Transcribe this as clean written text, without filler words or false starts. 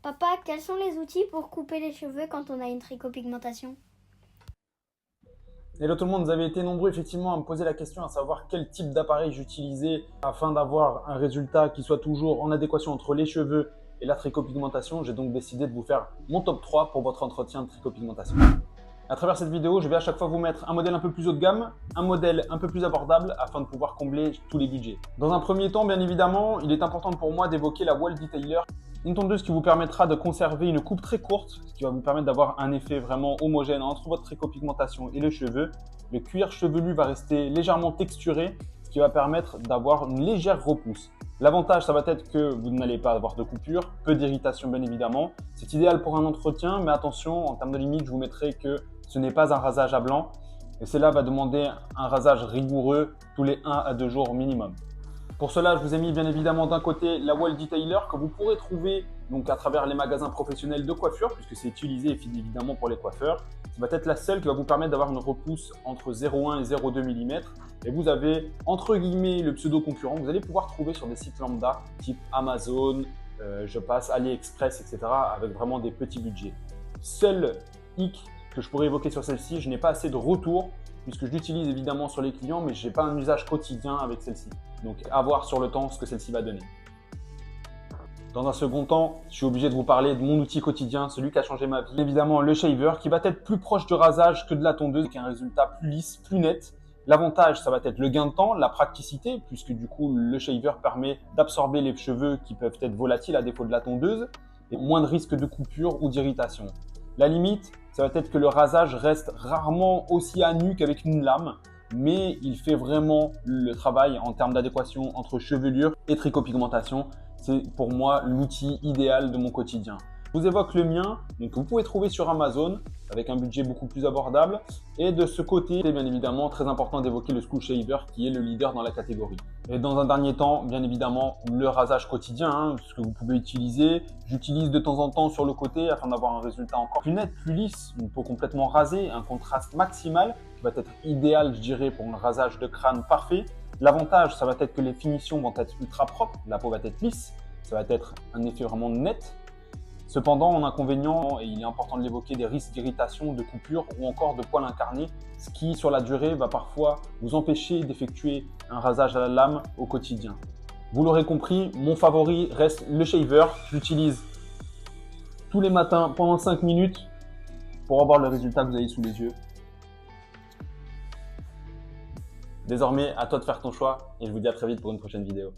Papa, quels sont les outils pour couper les cheveux quand on a une trichopigmentation? Hello tout le monde, vous avez été nombreux effectivement à me poser la question à savoir quel type d'appareil j'utilisais afin d'avoir un résultat qui soit toujours en adéquation entre les cheveux et la trichopigmentation. J'ai donc décidé de vous faire mon top 3 pour votre entretien de trichopigmentation. À travers cette vidéo, je vais à chaque fois vous mettre un modèle un peu plus haut de gamme, un modèle un peu plus abordable afin de pouvoir combler tous les budgets. Dans un premier temps, bien évidemment, il est important pour moi d'évoquer la Wall Detailer, une tondeuse qui vous permettra de conserver une coupe très courte, ce qui va vous permettre d'avoir un effet vraiment homogène entre votre trichopigmentation et le cheveu. Le cuir chevelu va rester légèrement texturé, ce qui va permettre d'avoir une légère repousse. L'avantage, ça va être que vous n'allez pas avoir de coupure, peu d'irritation bien évidemment. C'est idéal pour un entretien, mais attention, en termes de limite, je vous mettrai que ce n'est pas un rasage à blanc. Et cela va demander un rasage rigoureux tous les 1 à 2 jours minimum. Pour cela, je vous ai mis bien évidemment d'un côté la Wall Detailer que vous pourrez trouver donc à travers les magasins professionnels de coiffure, puisque c'est utilisé évidemment pour les coiffeurs. Ça va être la seule qui va vous permettre d'avoir une repousse entre 0,1 et 0,2 mm. Et vous avez entre guillemets le pseudo concurrent. Vous allez pouvoir trouver sur des sites lambda type Amazon, je passe AliExpress, etc. avec vraiment des petits budgets. Seul hic que je pourrais évoquer sur celle-ci, je n'ai pas assez de retours puisque je l'utilise évidemment sur les clients, mais je n'ai pas un usage quotidien avec celle-ci. Donc, à voir sur le temps ce que celle-ci va donner. Dans un second temps, je suis obligé de vous parler de mon outil quotidien, celui qui a changé ma vie. Évidemment, le shaver, qui va être plus proche du rasage que de la tondeuse, avec un résultat plus lisse, plus net. L'avantage, ça va être le gain de temps, la praticité, puisque du coup, le shaver permet d'absorber les cheveux qui peuvent être volatiles à défaut de la tondeuse, et moins de risque de coupure ou d'irritation. La limite, ça va être que le rasage reste rarement aussi à nu qu'avec une lame, mais il fait vraiment le travail en termes d'adéquation entre chevelure et trichopigmentation. C'est pour moi l'outil idéal de mon quotidien. Je vous évoque le mien, donc vous pouvez trouver sur Amazon avec un budget beaucoup plus abordable. Et de ce côté, c'est bien évidemment très important d'évoquer le School Shaver qui est le leader dans la catégorie. Et dans un dernier temps, bien évidemment, le rasage quotidien, ce que vous pouvez utiliser. J'utilise de temps en temps sur le côté afin d'avoir un résultat encore plus net, plus lisse, une peau complètement rasée, un contraste maximal qui va être idéal, je dirais, pour un rasage de crâne parfait. L'avantage, ça va être que les finitions vont être ultra propres, la peau va être lisse, ça va être un effet vraiment net. Cependant, en inconvénient, et il est important de l'évoquer, des risques d'irritation, de coupure ou encore de poils incarnés, ce qui, sur la durée, va parfois vous empêcher d'effectuer un rasage à la lame au quotidien. Vous l'aurez compris, mon favori reste le shaver. Je l'utilise tous les matins pendant 5 minutes pour avoir le résultat que vous avez sous les yeux. Désormais, à toi de faire ton choix et je vous dis à très vite pour une prochaine vidéo.